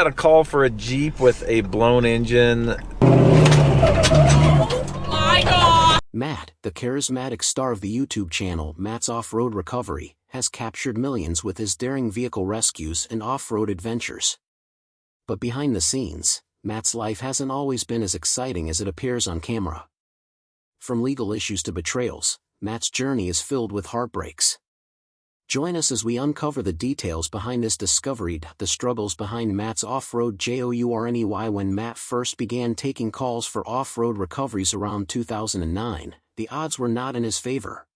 got a call for a Jeep with a blown engine. Matt, the charismatic star of the YouTube channel Matt's Off-Road Recovery, has captured millions with his daring vehicle rescues and off-road adventures. But behind the scenes, Matt's life hasn't always been as exciting as it appears on camera. From legal issues to betrayals, Matt's journey is filled with heartbreaks. Join us as we uncover the details behind this discovery, the struggles behind Matt's off-road journey. When Matt first began taking calls for off-road recoveries around 2009, the odds were not in his favor.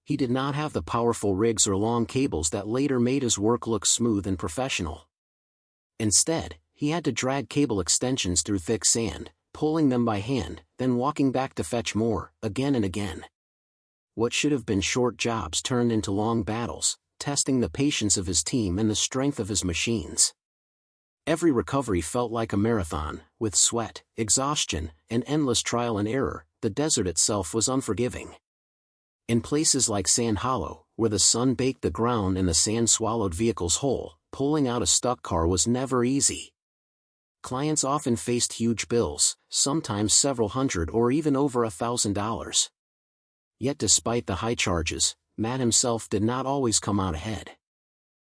He did not have the powerful rigs or long cables that later made his work look smooth and professional. Instead, he had to drag cable extensions through thick sand, pulling them by hand, then walking back to fetch more, again and again. What should have been short jobs turned into long battles, testing the patience of his team and the strength of his machines. Every recovery felt like a marathon, with sweat, exhaustion, and endless trial and error. The desert itself was unforgiving. In places like Sand Hollow, where the sun baked the ground and the sand swallowed vehicles whole, pulling out a stuck car was never easy. Clients often faced huge bills, sometimes several hundred or even over $1,000. Yet despite the high charges, Matt himself did not always come out ahead.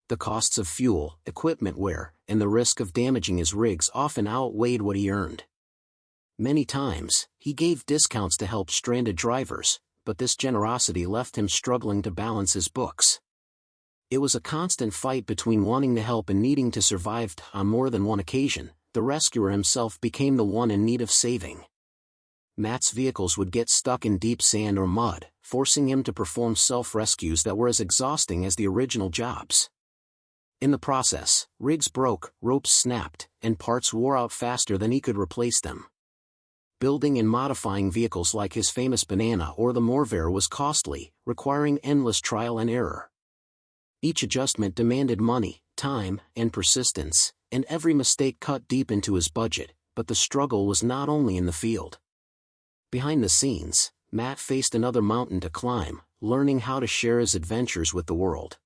The costs of fuel, equipment wear, and the risk of damaging his rigs often outweighed what he earned. Many times, he gave discounts to help stranded drivers, but this generosity left him struggling to balance his books. It was a constant fight between wanting to help and needing to survive. On more than one occasion, the rescuer himself became the one in need of saving. Matt's vehicles would get stuck in deep sand or mud, forcing him to perform self-rescues that were as exhausting as the original jobs. In the process, rigs broke, ropes snapped, and parts wore out faster than he could replace them. Building and modifying vehicles like his famous Banana or the Morvare was costly, requiring endless trial and error. Each adjustment demanded money, time, and persistence, and every mistake cut deep into his budget, but the struggle was not only in the field. Behind the scenes, Matt faced another mountain to climb, learning how to share his adventures with the world.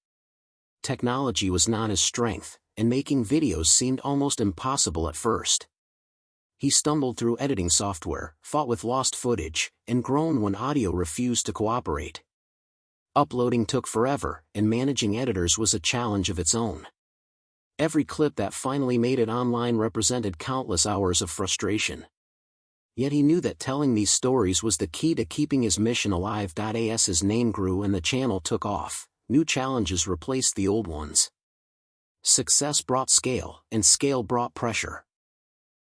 Technology was not his strength, and making videos seemed almost impossible at first. He stumbled through editing software, fought with lost footage, and groaned when audio refused to cooperate. Uploading took forever, and managing editors was a challenge of its own. Every clip that finally made it online represented countless hours of frustration. Yet he knew that telling these stories was the key to keeping his mission alive. As his name grew and the channel took off, new challenges replaced the old ones. Success brought scale, and scale brought pressure.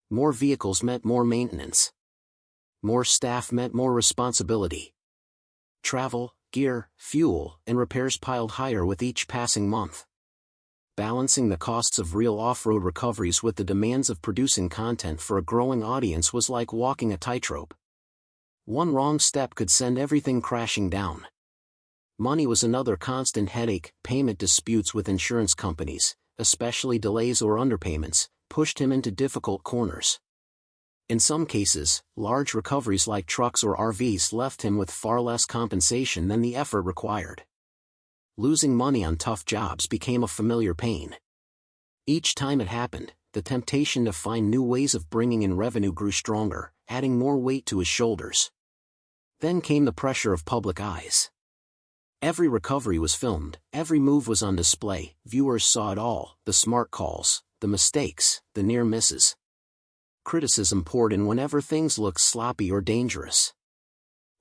More vehicles meant more maintenance. More staff meant more responsibility. Travel, gear, fuel, and repairs piled higher with each passing month. Balancing the costs of real off-road recoveries with the demands of producing content for a growing audience was like walking a tightrope. One wrong step could send everything crashing down. Money was another constant headache. Payment disputes with insurance companies, especially delays or underpayments, pushed him into difficult corners. In some cases, large recoveries like trucks or RVs left him with far less compensation than the effort required. Losing money on tough jobs became a familiar pain. Each time it happened, the temptation to find new ways of bringing in revenue grew stronger, adding more weight to his shoulders. Then came the pressure of public eyes. Every recovery was filmed, every move was on display, viewers saw it all, the smart calls, the mistakes, the near misses. Criticism poured in whenever things looked sloppy or dangerous.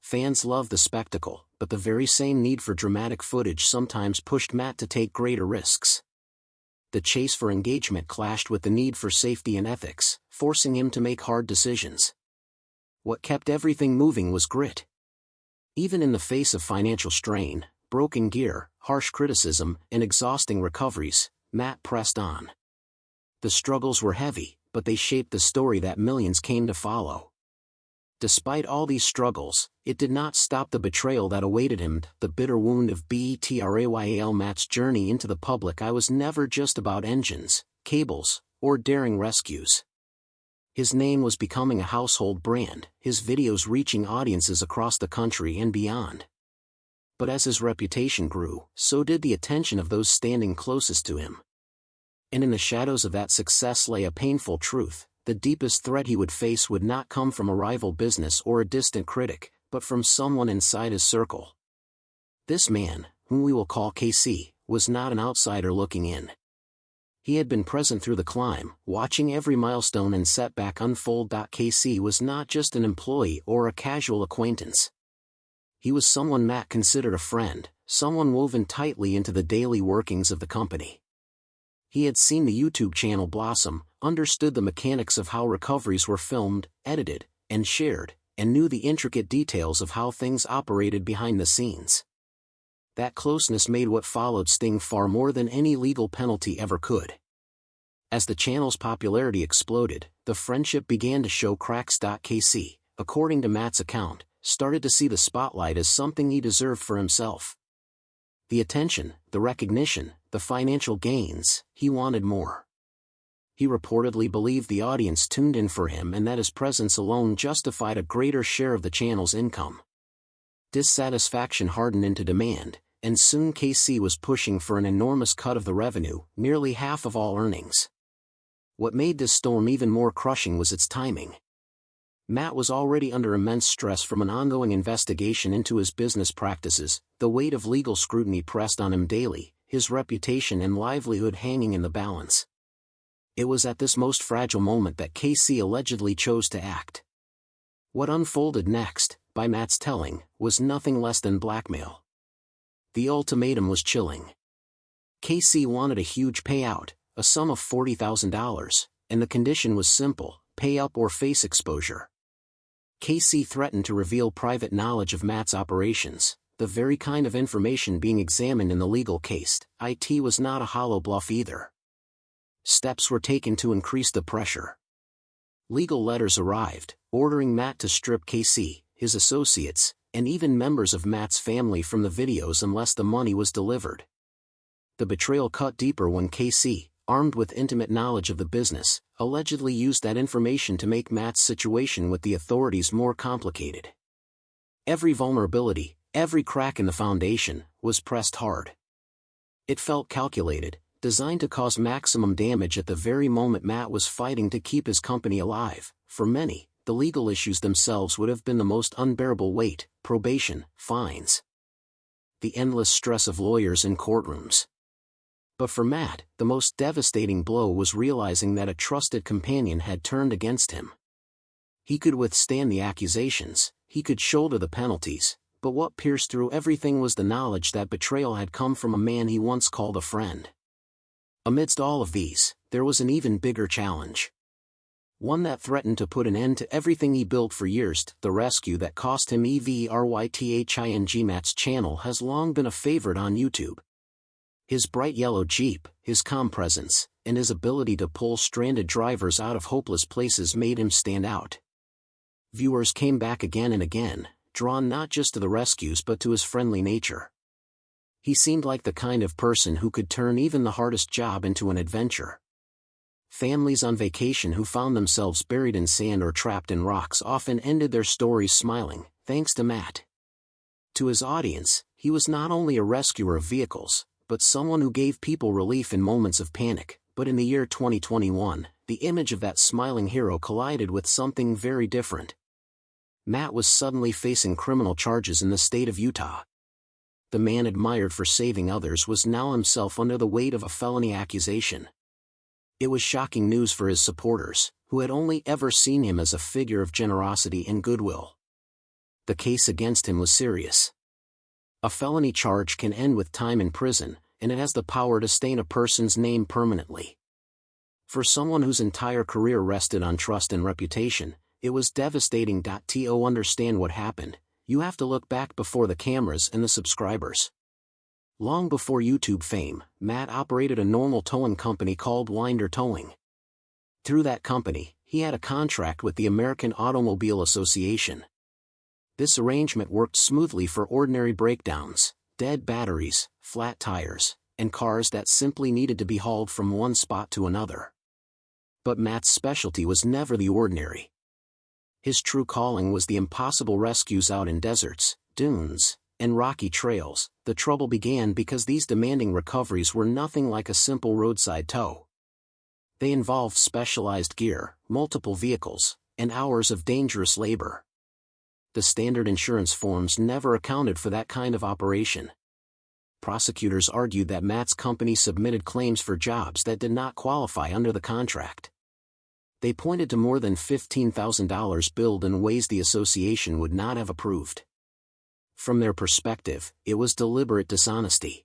Fans loved the spectacle, but the very same need for dramatic footage sometimes pushed Matt to take greater risks. The chase for engagement clashed with the need for safety and ethics, forcing him to make hard decisions. What kept everything moving was grit. Even in the face of financial strain, broken gear, harsh criticism, and exhausting recoveries, Matt pressed on. The struggles were heavy, but they shaped the story that millions came to follow. Despite all these struggles, it did not stop the betrayal that awaited him, the bitter wound of betrayal. Matt's journey into the public eye was never just about engines, cables, or daring rescues. His name was becoming a household brand, his videos reaching audiences across the country and beyond. But as his reputation grew, so did the attention of those standing closest to him. And in the shadows of that success lay a painful truth: the deepest threat he would face would not come from a rival business or a distant critic, but from someone inside his circle. This man, whom we will call KC, was not an outsider looking in. He had been present through the climb, watching every milestone and setback unfold. KC was not just an employee or a casual acquaintance. He was someone Matt considered a friend, someone woven tightly into the daily workings of the company. He had seen the YouTube channel blossom, understood the mechanics of how recoveries were filmed, edited, and shared, and knew the intricate details of how things operated behind the scenes. That closeness made what followed sting far more than any legal penalty ever could. As the channel's popularity exploded, the friendship began to show cracks. KC, according to Matt's account, started to see the spotlight as something he deserved for himself. The attention, the recognition, the financial gains, he wanted more. He reportedly believed the audience tuned in for him and that his presence alone justified a greater share of the channel's income. Dissatisfaction hardened into demand, and soon KC was pushing for an enormous cut of the revenue, nearly half of all earnings. What made this storm even more crushing was its timing. Matt was already under immense stress from an ongoing investigation into his business practices, the weight of legal scrutiny pressed on him daily, his reputation and livelihood hanging in the balance. It was at this most fragile moment that KC allegedly chose to act. What unfolded next, by Matt's telling, was nothing less than blackmail. The ultimatum was chilling. KC wanted a huge payout, a sum of $40,000, and the condition was simple: pay up or face exposure. KC threatened to reveal private knowledge of Matt's operations, the very kind of information being examined in the legal case. It was not a hollow bluff either. Steps were taken to increase the pressure. Legal letters arrived, ordering Matt to strip KC, his associates, and even members of Matt's family from the videos unless the money was delivered. The betrayal cut deeper when KC, armed with intimate knowledge of the business, allegedly used that information to make Matt's situation with the authorities more complicated. Every vulnerability, every crack in the foundation, was pressed hard. It felt calculated, designed to cause maximum damage at the very moment Matt was fighting to keep his company alive. For many, the legal issues themselves would have been the most unbearable weight: probation, fines, the endless stress of lawyers in courtrooms. But for Matt, the most devastating blow was realizing that a trusted companion had turned against him. He could withstand the accusations, he could shoulder the penalties, but what pierced through everything was the knowledge that betrayal had come from a man he once called a friend. Amidst all of these, there was an even bigger challenge. One that threatened to put an end to everything he built for years: the rescue that cost him everything. Matt's channel has long been a favorite on YouTube. His bright yellow Jeep, his calm presence, and his ability to pull stranded drivers out of hopeless places made him stand out. Viewers came back again and again, drawn not just to the rescues but to his friendly nature. He seemed like the kind of person who could turn even the hardest job into an adventure. Families on vacation who found themselves buried in sand or trapped in rocks often ended their stories smiling, thanks to Matt. To his audience, he was not only a rescuer of vehicles, but someone who gave people relief in moments of panic. But in the year 2021, the image of that smiling hero collided with something very different. Matt was suddenly facing criminal charges in the state of Utah. The man admired for saving others was now himself under the weight of a felony accusation. It was shocking news for his supporters, who had only ever seen him as a figure of generosity and goodwill. The case against him was serious. A felony charge can end with time in prison, and it has the power to stain a person's name permanently. For someone whose entire career rested on trust and reputation, it was devastating. To understand what happened, you have to look back before the cameras and the subscribers. Long before YouTube fame, Matt operated a normal towing company called Winder Towing. Through that company, he had a contract with the American Automobile Association. This arrangement worked smoothly for ordinary breakdowns, dead batteries, flat tires, and cars that simply needed to be hauled from one spot to another. But Matt's specialty was never the ordinary. His true calling was the impossible rescues out in deserts, dunes, and rocky trails. The trouble began because these demanding recoveries were nothing like a simple roadside tow. They involved specialized gear, multiple vehicles, and hours of dangerous labor. The standard insurance forms never accounted for that kind of operation. Prosecutors argued that Matt's company submitted claims for jobs that did not qualify under the contract. They pointed to more than $15,000 billed in ways the association would not have approved. From their perspective, it was deliberate dishonesty.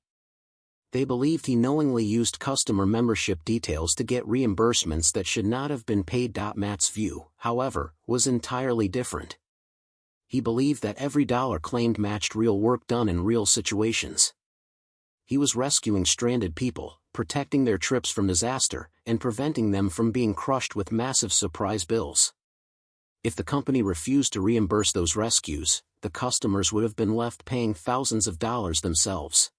They believed he knowingly used customer membership details to get reimbursements that should not have been paid. Matt's view, however, was entirely different. He believed that every dollar claimed matched real work done in real situations. He was rescuing stranded people, protecting their trips from disaster, and preventing them from being crushed with massive surprise bills. If the company refused to reimburse those rescues, the customers would have been left paying thousands of dollars themselves.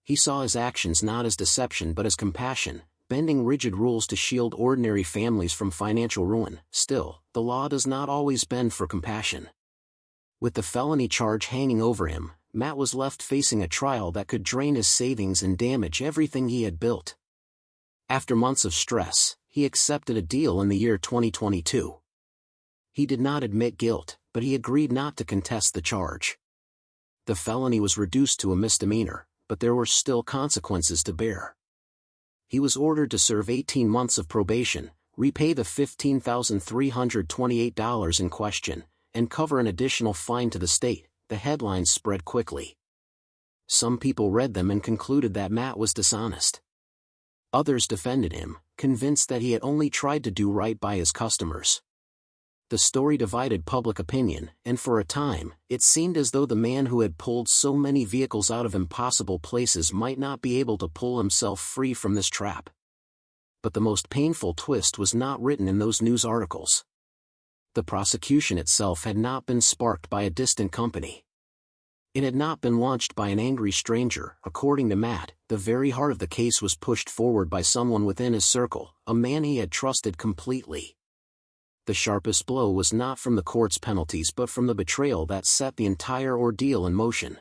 He saw his actions not as deception but as compassion, bending rigid rules to shield ordinary families from financial ruin. Still, the law does not always bend for compassion. With the felony charge hanging over him, Matt was left facing a trial that could drain his savings and damage everything he had built. After months of stress, he accepted a deal in the year 2022. He did not admit guilt, but he agreed not to contest the charge. The felony was reduced to a misdemeanor, but there were still consequences to bear. He was ordered to serve 18 months of probation, repay the $15,328 in question, and cover an additional fine to the state. The headlines spread quickly. Some people read them and concluded that Matt was dishonest. Others defended him, convinced that he had only tried to do right by his customers. The story divided public opinion, and for a time, it seemed as though the man who had pulled so many vehicles out of impossible places might not be able to pull himself free from this trap. But the most painful twist was not written in those news articles. The prosecution itself had not been sparked by a distant company. It had not been launched by an angry stranger. According to Matt, the very heart of the case was pushed forward by someone within his circle, a man he had trusted completely. The sharpest blow was not from the court's penalties but from the betrayal that set the entire ordeal in motion.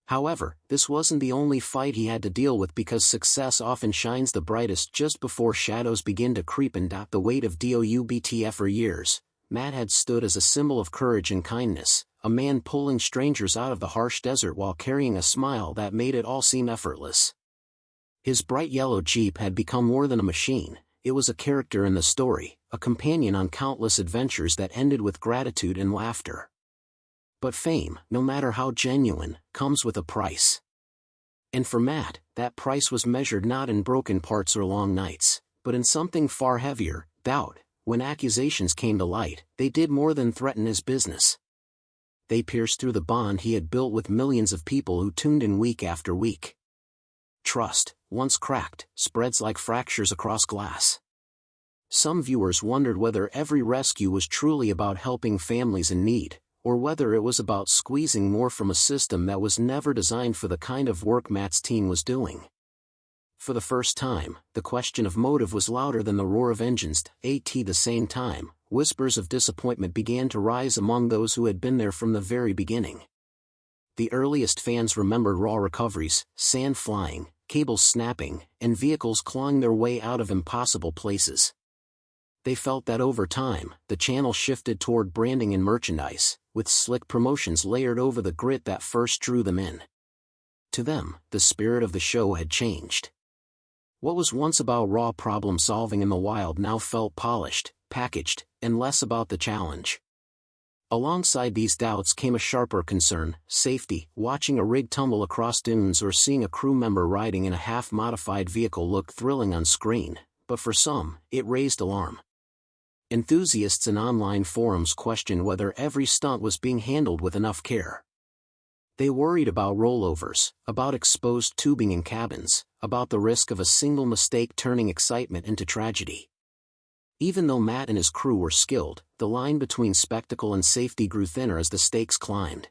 However, this wasn't the only fight he had to deal with, because success often shines the brightest just before shadows begin to creep in. The weight of DOUBTF for years, Matt had stood as a symbol of courage and kindness, a man pulling strangers out of the harsh desert while carrying a smile that made it all seem effortless. His bright yellow Jeep had become more than a machine. It was a character in the story, a companion on countless adventures that ended with gratitude and laughter. But fame, no matter how genuine, comes with a price. And for Matt, that price was measured not in broken parts or long nights, but in something far heavier, doubt. When accusations came to light, they did more than threaten his business. They pierced through the bond he had built with millions of people who tuned in week after week. Trust, once cracked, spreads like fractures across glass. Some viewers wondered whether every rescue was truly about helping families in need, or whether it was about squeezing more from a system that was never designed for the kind of work Matt's team was doing. For the first time, the question of motive was louder than the roar of engines. At the same time, whispers of disappointment began to rise among those who had been there from the very beginning. The earliest fans remembered raw recoveries, sand flying, cables snapping, and vehicles clawing their way out of impossible places. They felt that over time, the channel shifted toward branding and merchandise, with slick promotions layered over the grit that first drew them in. To them, the spirit of the show had changed. What was once about raw problem-solving in the wild now felt polished, packaged, and less about the challenge. Alongside these doubts came a sharper concern: safety. Watching a rig tumble across dunes or seeing a crew member riding in a half-modified vehicle looked thrilling on screen, but for some, it raised alarm. Enthusiasts in online forums questioned whether every stunt was being handled with enough care. They worried about rollovers, about exposed tubing in cabins, about the risk of a single mistake turning excitement into tragedy. Even though Matt and his crew were skilled, the line between spectacle and safety grew thinner as the stakes climbed.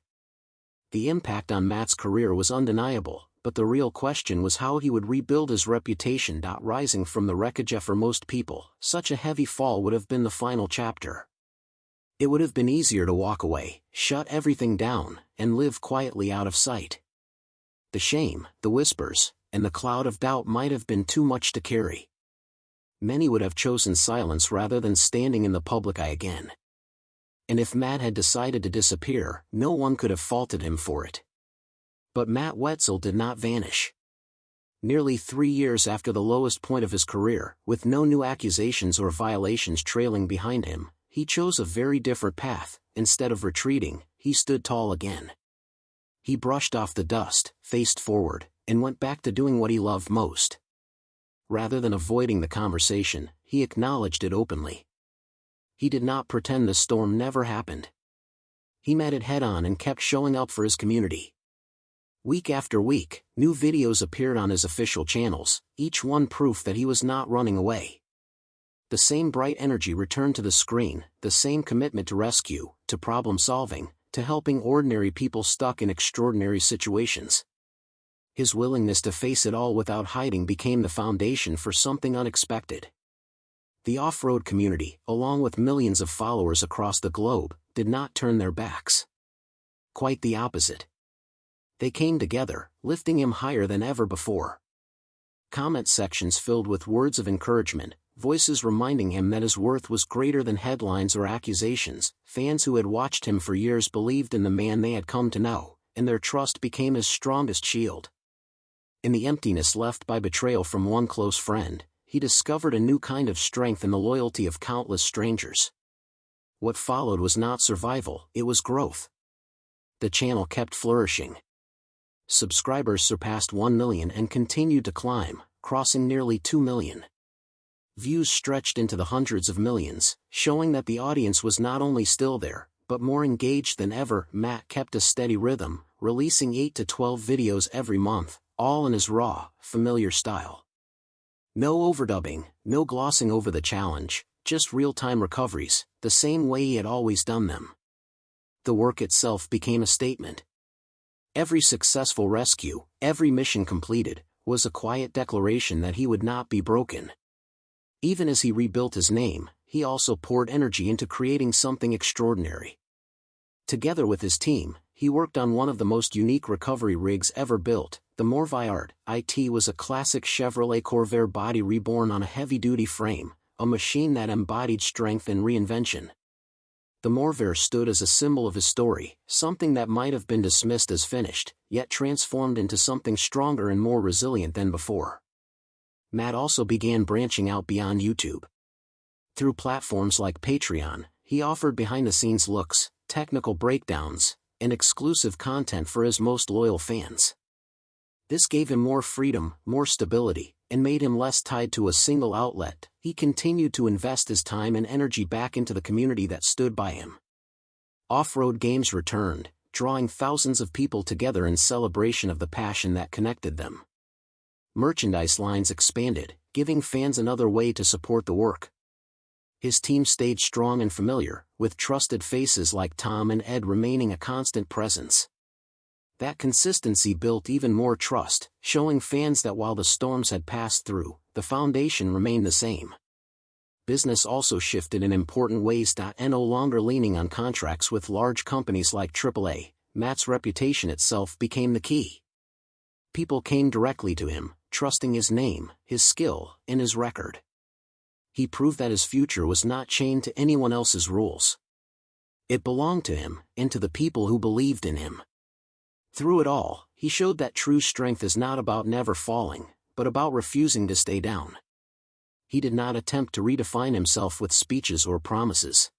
The impact on Matt's career was undeniable, but the real question was how he would rebuild his reputation. Rising from the wreckage. For most people, such a heavy fall would have been the final chapter. It would have been easier to walk away, shut everything down, and live quietly out of sight. The shame, the whispers, and the cloud of doubt might have been too much to carry. Many would have chosen silence rather than standing in the public eye again. And if Matt had decided to disappear, no one could have faulted him for it. But Matt Wetzel did not vanish. Nearly 3 years after the lowest point of his career, with no new accusations or violations trailing behind him, he chose a very different path. Instead of retreating, he stood tall again. He brushed off the dust, faced forward, and went back to doing what he loved most. Rather than avoiding the conversation, he acknowledged it openly. He did not pretend the storm never happened. He met it head-on and kept showing up for his community. Week after week, new videos appeared on his official channels, each one proof that he was not running away. The same bright energy returned to the screen, the same commitment to rescue, to problem-solving, to helping ordinary people stuck in extraordinary situations. His willingness to face it all without hiding became the foundation for something unexpected. The off-road community, along with millions of followers across the globe, did not turn their backs. Quite the opposite. They came together, lifting him higher than ever before. Comment sections filled with words of encouragement, voices reminding him that his worth was greater than headlines or accusations. Fans who had watched him for years believed in the man they had come to know, and their trust became his strongest shield. In the emptiness left by betrayal from one close friend, he discovered a new kind of strength in the loyalty of countless strangers. What followed was not survival, it was growth. The channel kept flourishing. Subscribers surpassed 1 million and continued to climb, crossing nearly 2 million. Views stretched into the hundreds of millions, showing that the audience was not only still there, but more engaged than ever. Matt kept a steady rhythm, releasing 8 to 12 videos every month, all in his raw, familiar style. No overdubbing, no glossing over the challenge, just real-time recoveries, the same way he had always done them. The work itself became a statement. Every successful rescue, every mission completed, was a quiet declaration that he would not be broken. Even as he rebuilt his name, he also poured energy into creating something extraordinary. Together with his team, he worked on one of the most unique recovery rigs ever built. The Morviard IT was a classic Chevrolet Corvair body reborn on a heavy-duty frame, a machine that embodied strength and reinvention. The Morvair stood as a symbol of his story, something that might have been dismissed as finished, yet transformed into something stronger and more resilient than before. Matt also began branching out beyond YouTube. Through platforms like Patreon, he offered behind-the-scenes looks, technical breakdowns, and exclusive content for his most loyal fans. This gave him more freedom, more stability, and made him less tied to a single outlet. He continued to invest his time and energy back into the community that stood by him. Off-road games returned, drawing thousands of people together in celebration of the passion that connected them. Merchandise lines expanded, giving fans another way to support the work. His team stayed strong and familiar, with trusted faces like Tom and Ed remaining a constant presence. That consistency built even more trust, showing fans that while the storms had passed through, the foundation remained the same. Business also shifted in important ways. No longer leaning on contracts with large companies like AAA, Matt's reputation itself became the key. People came directly to him, trusting his name, his skill, and his record. He proved that his future was not chained to anyone else's rules. It belonged to him, and to the people who believed in him. Through it all, he showed that true strength is not about never falling, but about refusing to stay down. He did not attempt to redefine himself with speeches or promises.